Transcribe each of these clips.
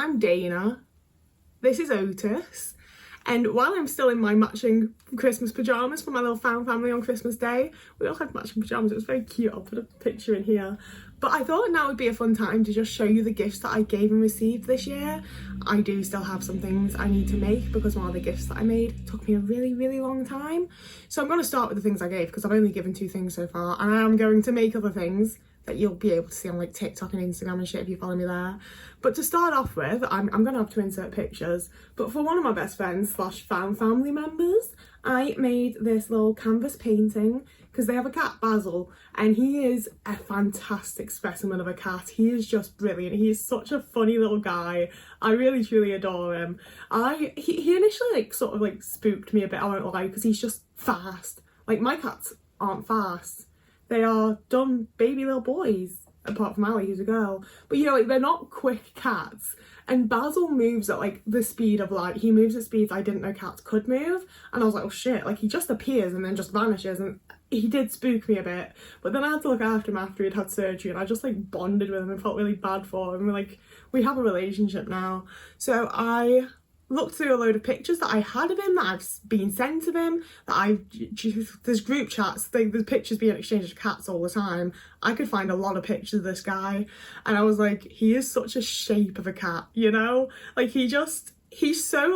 I'm Dana. This is Otis. And while I'm still in my matching Christmas pyjamas for my little found family on Christmas Day, we all had matching pyjamas, it was very cute, I'll put a picture in here. But I thought now would be a fun time to just show you the gifts that I gave and received this year. I do still have some things I need to make because one of the gifts that I made took me a really long time. So I'm going to start with the things I gave because I've only given 2 things so far, and I am going to make other things that you'll be able to see on like TikTok and Instagram and shit if you follow me there. But to start off with, I'm gonna have to insert pictures, but for one of my best friends / found family members, I made this little canvas painting because they have a cat, Basil, and he is a fantastic specimen of a cat. He is just brilliant. He is such a funny little guy. I really truly adore him. He initially like sort of like spooked me a bit, I won't lie, because he's just fast. Like my cats aren't fast. They are dumb baby little boys, apart from Ali, who's a girl. But you know, like, they're not quick cats. And Basil moves at like the speed of light. He moves at speeds I didn't know cats could move. And I was like, oh shit, like he just appears and then just vanishes. And he did spook me a bit. But then I had to look after him after he'd had surgery, and I just like bonded with him and felt really bad for him. We have a relationship now. So I looked through a load of pictures that I had of him, that I've been sent of him, there's group chats, there's pictures being exchanged of cats all the time. I could find a lot of pictures of this guy, and I was like, he is such a shape of a cat, you know? Like he's so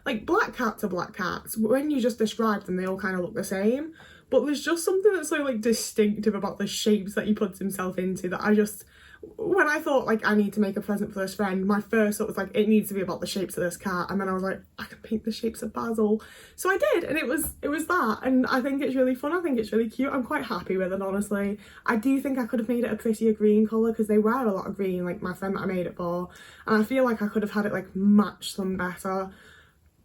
like black cats are black cats. When you just describe them, they all kind of look the same. But there's just something that's so like distinctive about the shapes that he puts himself into that when I thought like I need to make a present for this friend, my first thought was like, it needs to be about the shapes of this cat, and then I was like, I can paint the shapes of Basil. So I did, and it was that, and I think it's really fun. I think it's really cute. I'm quite happy with it, honestly. I do think I could have made it a prettier green colour because they wear a lot of green, like my friend that I made it for, and I feel like I could have had it like match them better,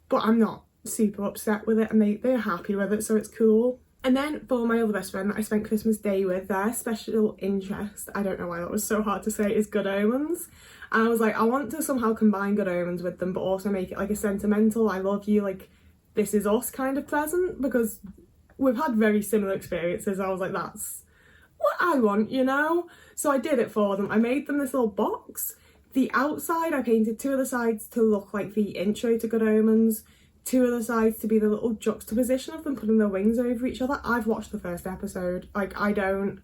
but I'm not super upset with it, and they're happy with it, so it's cool. And then for my other best friend that I spent Christmas Day with, their special interest, I don't know why that was so hard to say, is Good Omens. And I was like, I want to somehow combine Good Omens with them, but also make it like a sentimental, I love you, like this is us kind of present, because we've had very similar experiences. I was like, that's what I want, you know? So I did it for them. I made them this little box. The outside, I painted 2 of the sides to look like the intro to Good Omens, 2 of the sides to be the little juxtaposition of them putting their wings over each other. I've watched the first episode. Like, I don't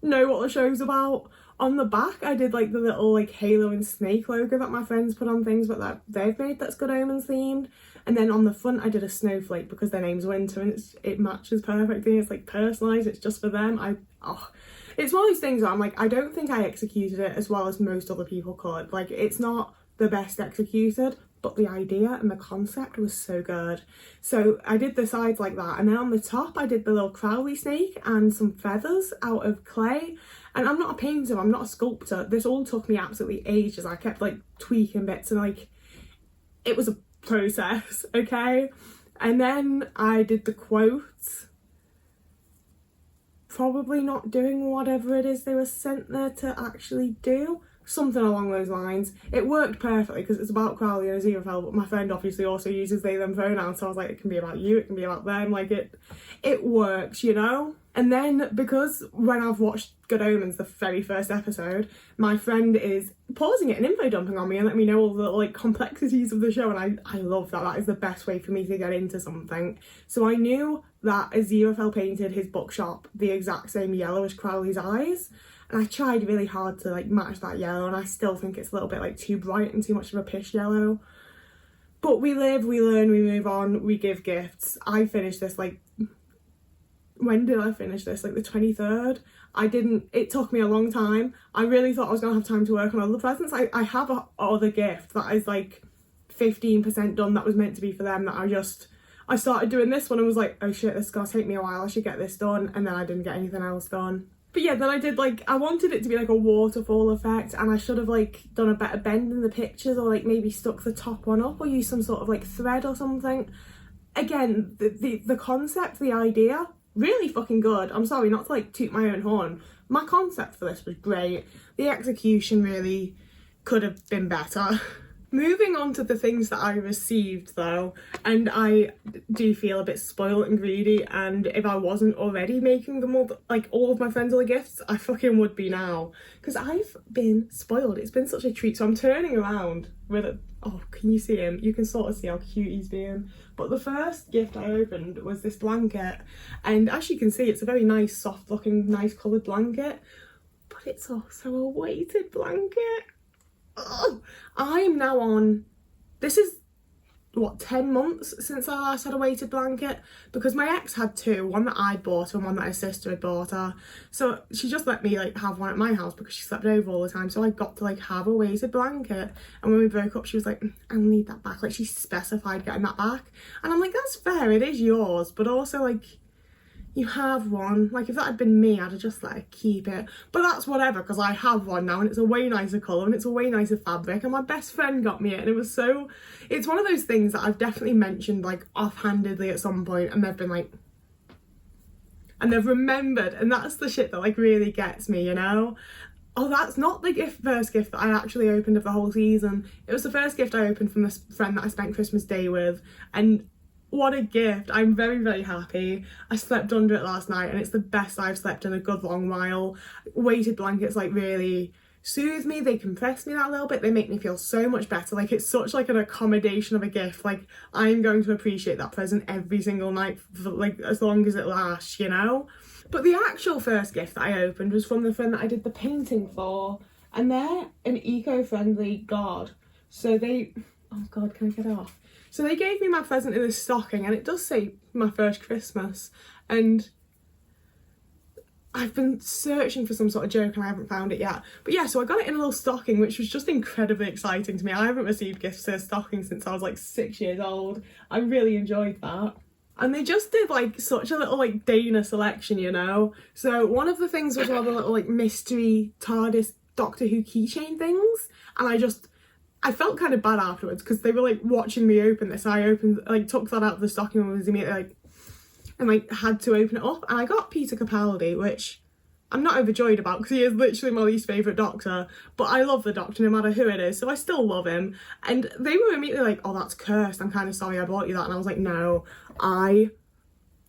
know what the show's about. On the back, I did like the little like Halo and Snake logo that my friends put on things, but that they've made that's Good Omens themed. And then on the front, I did a snowflake because their name's Winter, and it matches perfectly. It's like personalised. It's just for them. It's one of those things where I'm like, I don't think I executed it as well as most other people could. Like, it's not the best executed, but the idea and the concept was so good. So I did the sides like that, and then on the top I did the little Crowley snake and some feathers out of clay. And I'm not a painter, I'm not a sculptor. This all took me absolutely ages. I kept like tweaking bits, and like it was a process, okay? And then I did the quotes, probably not doing whatever it is they were sent there to actually do. Something along those lines. It worked perfectly because it's about Crowley and Aziraphale, but my friend obviously also uses they them pronouns, so I was like, it can be about you, it can be about them, like it works, you know? And then because when I've watched Good Omens, the very first episode, my friend is pausing it and info dumping on me and letting me know all the like complexities of the show, and I love that. That is the best way for me to get into something. So I knew that Aziraphale painted his bookshop the exact same yellow as Crowley's eyes. And I tried really hard to like match that yellow, and I still think it's a little bit like too bright and too much of a pish yellow. But we live, we learn, we move on, we give gifts. I finished this like, when did I finish this? Like the 23rd? It took me a long time. I really thought I was gonna have time to work on other presents. I have a other gift that is like 15% done that was meant to be for them, that I started doing this one and was like, oh shit, this is gonna take me a while, I should get this done. And then I didn't get anything else done. But yeah, then I did like, I wanted it to be like a waterfall effect, and I should have like done a better bend in the pictures, or like maybe stuck the top one up or used some sort of like thread or something. Again, the concept, the idea, really fucking good. I'm sorry, not to like toot my own horn. My concept for this was great. The execution really could have been better. Moving on to the things that I received though, and I do feel a bit spoiled and greedy, and if I wasn't already making them all, like all of my friends all the gifts, I fucking would be now, because I've been spoiled. It's been such a treat. So I'm turning around with it. Oh, can you see him? You can sort of see how cute he's being. But the first gift I opened was this blanket, and as you can see, it's a very nice, soft looking, nice coloured blanket, but it's also a weighted blanket. Ugh. I am now on, this is what, 10 months since I last had a weighted blanket, because my ex had two, one that I'd bought and one that her sister had bought her. So she just let me like have one at my house because she slept over all the time, so I got to like have a weighted blanket. And when we broke up, she was like, I'll need that back. Like, she specified getting that back, and I'm like, that's fair, it is yours, but also like, you have one. Like, if that had been me, I'd have just let her keep it. But that's whatever, because I have one now, and it's a way nicer colour, and it's a way nicer fabric, and my best friend got me it, and it was so... It's one of those things that I've definitely mentioned, like, offhandedly at some point, and they've been like... And they've remembered, and that's the shit that, like, really gets me, you know? Oh, that's not the first gift that I actually opened of the whole season. It was the first gift I opened from this friend that I spent Christmas Day with, and... what a gift. I'm very, very happy. I slept under it last night and it's the best I've slept in a good long while. Weighted blankets like really soothe me, they compress me that little bit, they make me feel so much better. Like, it's such like an accommodation of a gift. Like, I'm going to appreciate that present every single night for like as long as it lasts, you know? But the actual first gift that I opened was from the friend that I did the painting for, and they're an eco-friendly god. So they, oh god, can I get it off? So they gave me my present in a stocking, and it does say my first Christmas, and I've been searching for some sort of joke and I haven't found it yet. But yeah, so I got it in a little stocking, which was just incredibly exciting to me. I haven't received gifts in a stocking since I was like 6 years old. I really enjoyed that. And they just did like such a little like Dana selection, you know? So one of the things was one of the little like mystery TARDIS Doctor Who keychain things, and I felt kind of bad afterwards because they were like watching me open this. I opened, like, took that out of the stocking and was immediately like, and like had to open it up. And I got Peter Capaldi, which I'm not overjoyed about because he is literally my least favourite Doctor. But I love the Doctor no matter who it is, so I still love him. And they were immediately like, oh, that's cursed. I'm kind of sorry I bought you that. And I was like, no, I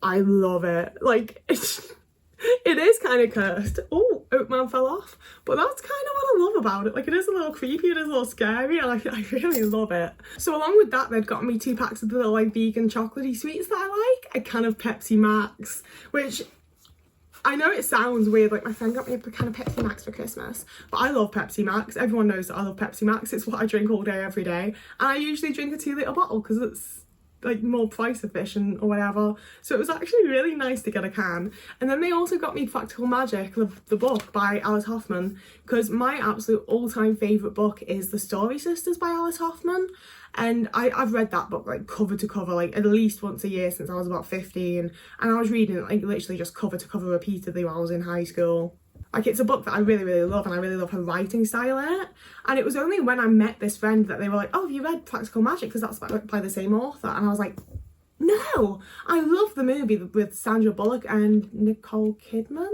love it. Like, it is kind of cursed. Oh, Oatman fell off. But that's kind of what I love about it. Like, it is a little creepy, it is a little scary, and I really love it. So along with that, they'd got me 2 packs of the little like vegan chocolatey sweets that I like. A can of Pepsi Max, which I know it sounds weird, like my friend got me a can of Pepsi Max for Christmas, but I love Pepsi Max. Everyone knows that I love Pepsi Max. It's what I drink all day, every day. And I usually drink a 2-litre bottle because it's like more price efficient or whatever. So it was actually really nice to get a can. And then they also got me Practical Magic, the book by Alice Hoffman, because my absolute all-time favourite book is The Story Sisters by Alice Hoffman. And I've read that book like cover to cover like at least once a year since I was about 15, and I was reading it like literally just cover to cover repeatedly while I was in high school. Like, it's a book that I really, really love, and I really love her writing style in it. And it was only when I met this friend that they were like, oh, have you read Practical Magic? Because that's by the same author. And I was like, no, I love the movie with Sandra Bullock and Nicole Kidman.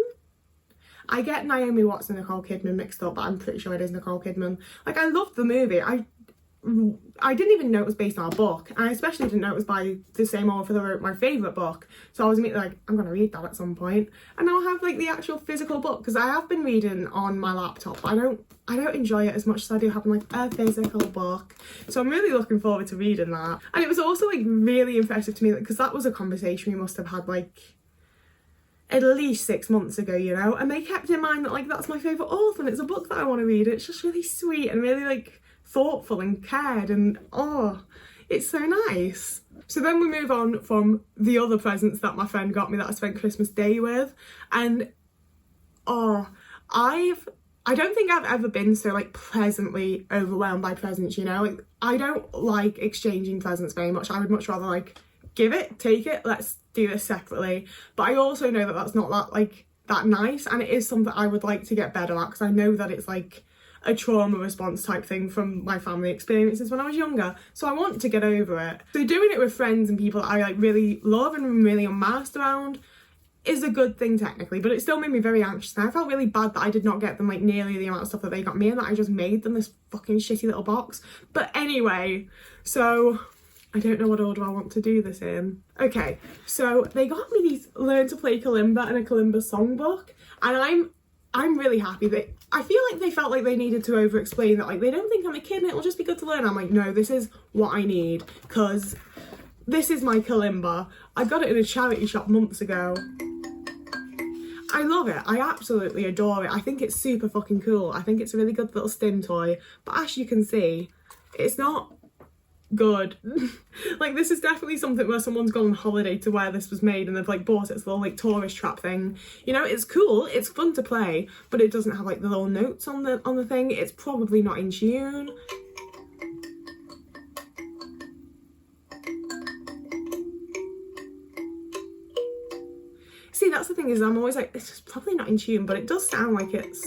I get Naomi Watts and Nicole Kidman mixed up, but I'm pretty sure it is Nicole Kidman. Like, I loved the movie. I didn't even know it was based on a book, and I especially didn't know it was by the same author that wrote my favourite book. So I was immediately like, I'm going to read that at some point. And now I have like the actual physical book, because I have been reading on my laptop, but I don't enjoy it as much as I do having like a physical book. So I'm really looking forward to reading that. And it was also like really impressive to me, because that was a conversation we must have had like at least 6 months ago, you know, and they kept in mind that like that's my favourite author and it's a book that I want to read. It's just really sweet and really like thoughtful and cared, and oh, it's so nice. So then we move on from the other presents that my friend got me that I spent Christmas Day with, and oh, I don't think I've ever been so like pleasantly overwhelmed by presents, you know. Like, I don't like exchanging presents very much. I would much rather like give it, take it, let's do this separately. But I also know that that's not that nice, and it is something I would like to get better at, because I know that it's like a trauma response type thing from my family experiences when I was younger. So I want to get over it. So doing it with friends and people that I like really love and really unmasked around, is a good thing technically, but it still made me very anxious, and I felt really bad that I did not get them like nearly the amount of stuff that they got me, and that I just made them this fucking shitty little box. But anyway, so I don't know what order I want to do this in. Okay, so they got me these Learn to Play Kalimba and a Kalimba songbook, and I'm really happy that I feel like they felt like they needed to over explain that, like, they don't think I'm a kid and it'll just be good to learn. I'm like, no, this is what I need, because this is my kalimba. I got it in a charity shop months ago. I love it. I absolutely adore it. I think it's super fucking cool. I think it's a really good little STEM toy. But as you can see, it's not good. Like, this is definitely something where someone's gone on holiday to where this was made and they've like bought it as a little like tourist trap thing. You know, it's cool, it's fun to play, but it doesn't have like the little notes on the thing. It's probably not in tune. See, that's the thing, is I'm always like, this is probably not in tune, but it does sound like it's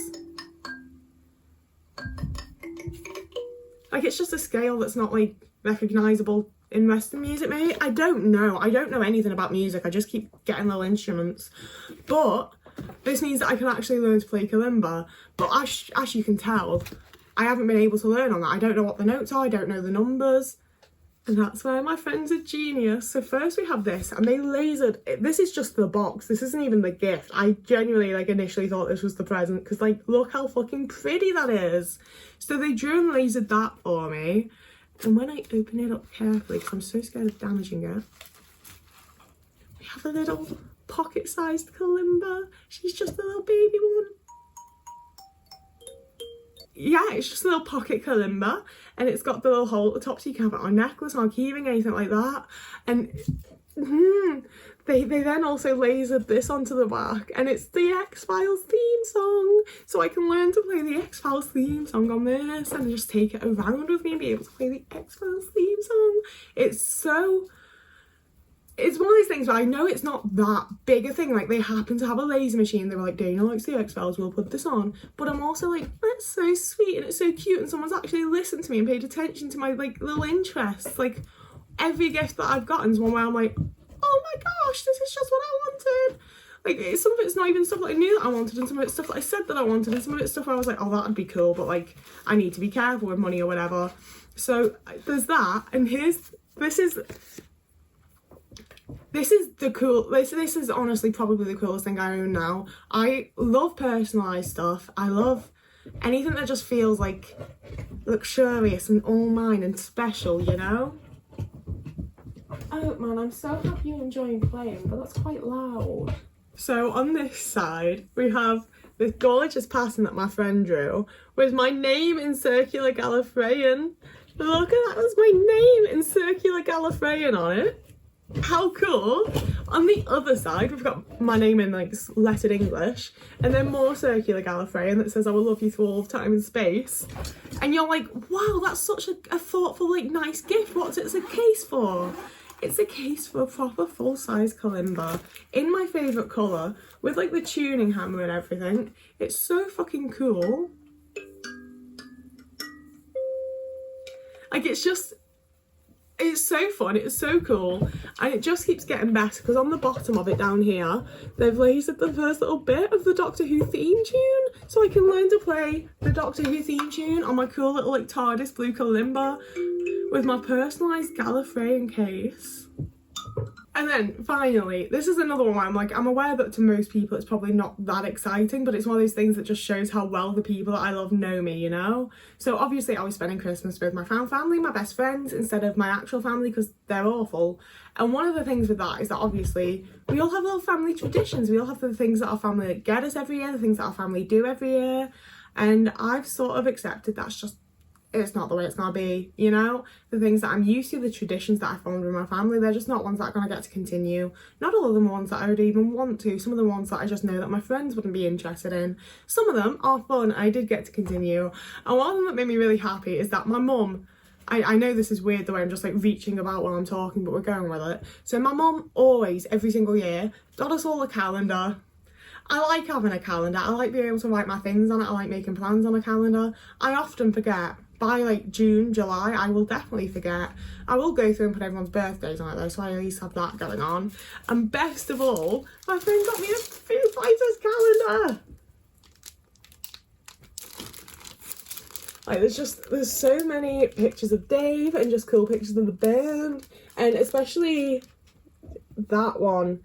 just a scale that's not like recognisable in Western music, maybe? I don't know anything about music. I just keep getting little instruments, but this means that I can actually learn to play kalimba. But as you can tell, I haven't been able to learn on that. I don't know what the notes are, I don't know the numbers. And that's where my friend's a genius. So first we have this, and they lasered, this is just the box, this isn't even the gift. I genuinely like initially thought this was the present, because like, look how fucking pretty that is. So they drew and lasered that for me. And when I open it up carefully, because I'm so scared of damaging it, we have a little pocket-sized kalimba. She's just a little baby one. Yeah, it's just a little pocket kalimba, and it's got the little hole at the top so you can have it on a necklace or a keyring, anything like that. And they then also lasered this onto the back, and it's the X-Files theme song, so I can learn to play the X-Files theme song on this and just take it around with me and be able to play the X-Files theme song. It's one of these things where I know it's not that big a thing, like they happen to have a laser machine, they were like, Dana likes the X-Files, we'll put this on. But I'm also like, that's so sweet and it's so cute, and someone's actually listened to me and paid attention to my like little interests. Like, every gift that I've gotten is one where I'm like, oh my gosh, this is just what I wanted. Like, some of it's not even stuff that I knew that I wanted, and some of it's stuff that I said that I wanted, and some of it's stuff where I was like, oh, that'd be cool, but like, I need to be careful with money or whatever. So there's that, and this is honestly probably the coolest thing I own now. I love personalised stuff. I love anything that just feels like luxurious and all mine and special, you know? Oh man, I'm so happy you're enjoying playing, but that's quite loud. So on this side, we have this gorgeous pattern that my friend drew with my name in circular Gallifreyan. Look at that, there's my name in circular Gallifreyan on it. How cool. On the other side, we've got my name in like lettered English, and then more circular Gallifreyan that says I will love you through all of time and space. And you're like, wow, that's such a thoughtful, like, nice gift. What's it a case for? It's a case for a proper full-size kalimba in my favourite colour with like the tuning hammer and everything. It's so fucking cool. Like, it's so fun, it's so cool, and it just keeps getting better, because on the bottom of it down here, they've lasered the first little bit of the Doctor Who theme tune, so I can learn to play the Doctor Who theme tune on my cool little like TARDIS blue kalimba with my personalised Gallifreyan case. And then finally, this is another one where I'm aware that to most people it's probably not that exciting, but it's one of those things that just shows how well the people that I love know me, you know? So obviously I was spending Christmas with my found family, my best friends, instead of my actual family, because they're awful. And one of the things with that is that obviously we all have little family traditions. We all have the things that our family get us every year, the things that our family do every year. And I've sort of accepted it's not the way it's gonna be, you know? The things that I'm used to, the traditions that I formed with my family, they're just not ones that are gonna get to continue. Not all of them ones that I would even want to. Some of the ones that I just know that my friends wouldn't be interested in. Some of them are fun, I did get to continue. And one of them that made me really happy is that my mum, I know this is weird the way I'm just like reaching about while I'm talking, but we're going with it. So my mum always, every single year, got us all a calendar. I like having a calendar. I like being able to write my things on it. I like making plans on a calendar. I often forget, by like June, July, I will definitely forget. I will go through and put everyone's birthdays on it though, so I at least have that going on. And best of all, my friend got me a Foo Fighters calendar. Like there's so many pictures of Dave and just cool pictures of the band, and especially that one.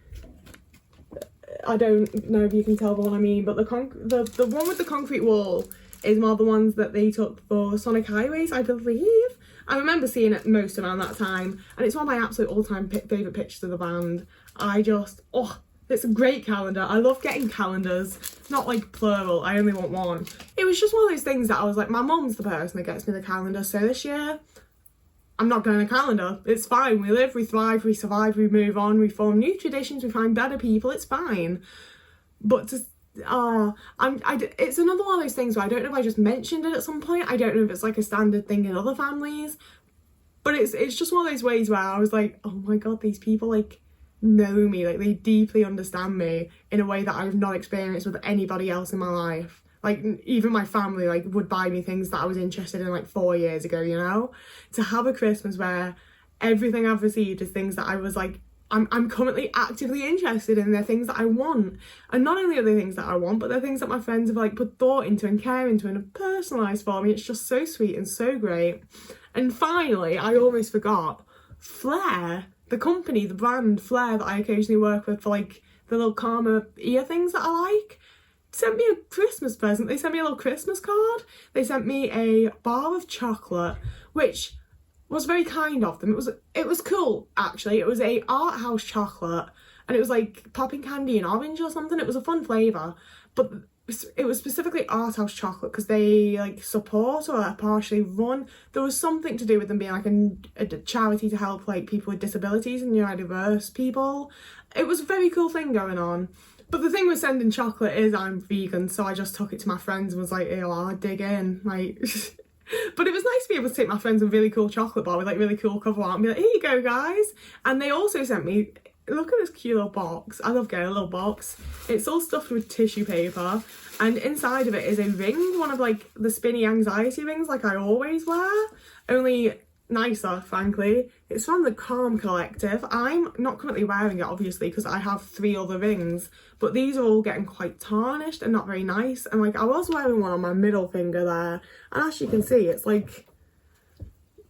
I don't know if you can tell the one I mean, but the one with the concrete wall is one of the ones that they took for Sonic Highways, I believe. I remember seeing it most around that time, and it's one of my absolute all-time favourite pictures of the band. It's a great calendar. I love getting calendars, not like plural, I only want one. It was just one of those things that I was like, my mum's the person that gets me the calendar, so this year, I'm not going to calendar. It's fine. We live, we thrive, we survive, we move on, we form new traditions, we find better people, it's fine. But it's another one of those things where I don't know if I just mentioned it at some point. I don't know if it's like a standard thing in other families. But it's just one of those ways where I was like, oh my God, these people like know me, like they deeply understand me in a way that I've not experienced with anybody else in my life. Like even my family like would buy me things that I was interested in like 4 years ago, you know? To have a Christmas where everything I've received is things that I was like, I'm currently actively interested in. They're things that I want. And not only are they things that I want, but they're things that my friends have like put thought into and care into and have personalised for me. It's just so sweet and so great. And finally, I almost forgot, Flair, the company, the brand Flair that I occasionally work with for like the little Karma ear things that I like, sent me a Christmas present. They sent me a little Christmas card. They sent me a bar of chocolate, which was very kind of them. It was cool, actually. It was a Art House chocolate, and it was like popping candy and orange or something. It was a fun flavour, but it was specifically Art House chocolate because they like support or partially run. There was something to do with them being like a charity to help like people with disabilities and neurodiverse people. It was a very cool thing going on. But the thing with sending chocolate is I'm vegan, so I just took it to my friends and was like, ew, I'll dig in, like... But it was nice to be able to take my friends a really cool chocolate bar with like really cool cover art and be like, here you go guys. And they also sent me, look at this cute little box. I love getting a little box. It's all stuffed with tissue paper, and inside of it is a ring, one of like the spinny anxiety rings like I always wear, only nicer, frankly. It's from the Calm Collective. I'm not currently wearing it obviously because I have 3 other rings, but these are all getting quite tarnished and not very nice. And like I was wearing one on my middle finger there, and as you can see, it's like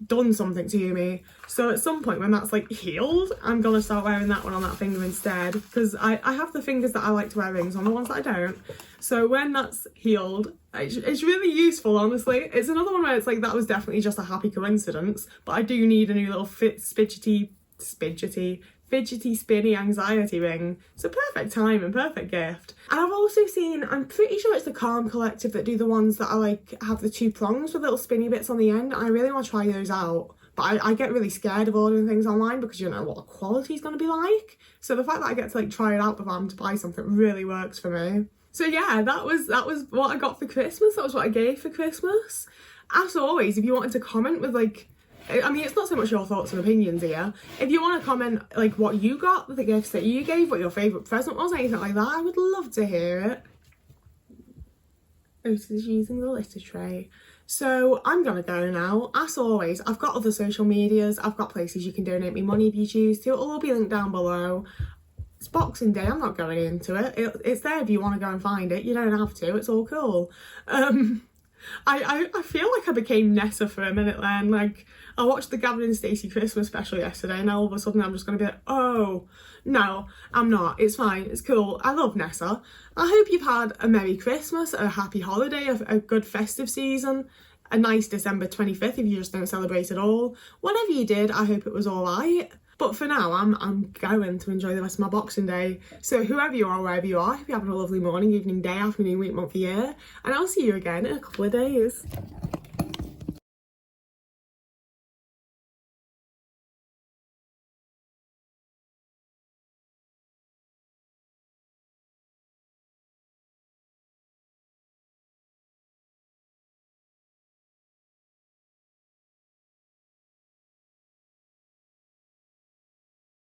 done something to me. So at some point when that's like healed, I'm gonna start wearing that one on that finger instead, because I have the fingers that I like to wear rings on, the ones that I don't. So when that's healed, it's really useful, honestly. It's another one where it's like that was definitely just a happy coincidence, but I do need a new little fidgety spinny anxiety ring. So perfect time and perfect gift. And I've also seen, I'm pretty sure it's the Calm Collective that do the ones that are like have the 2 prongs with little spinny bits on the end. I really want to try those out, but I get really scared of ordering things online because you don't know what the quality is going to be like. So the fact that I get to like try it out before I'm to buy something really works for me. So yeah, that was what I got for Christmas. That was what I gave for Christmas. As always, if you wanted to comment with like, I mean, it's not so much your thoughts and opinions here. If you want to comment like what you got, the gifts that you gave, what your favourite present was, anything like that, I would love to hear it. Otis is using the litter tray. So I'm gonna go now. As always, I've got other social medias, I've got places you can donate me money if you choose to. It'll all be linked down below. It's Boxing Day, I'm not going into it. It's there if you want to go and find it. You don't have to, it's all cool. I feel like I became Nessa for a minute then. Like, I watched the Gavin and Stacey Christmas special yesterday, and all of a sudden I'm just going to be like, oh, no, I'm not. It's fine, it's cool. I love Nessa. I hope you've had a Merry Christmas, a happy holiday, a good festive season, a nice December 25th if you just don't celebrate at all. Whatever you did, I hope it was all right. But for now, I'm going to enjoy the rest of my Boxing Day. So whoever you are, wherever you are, I hope you're having a lovely morning, evening, day, afternoon, week, month, year. And I'll see you again in a couple of days.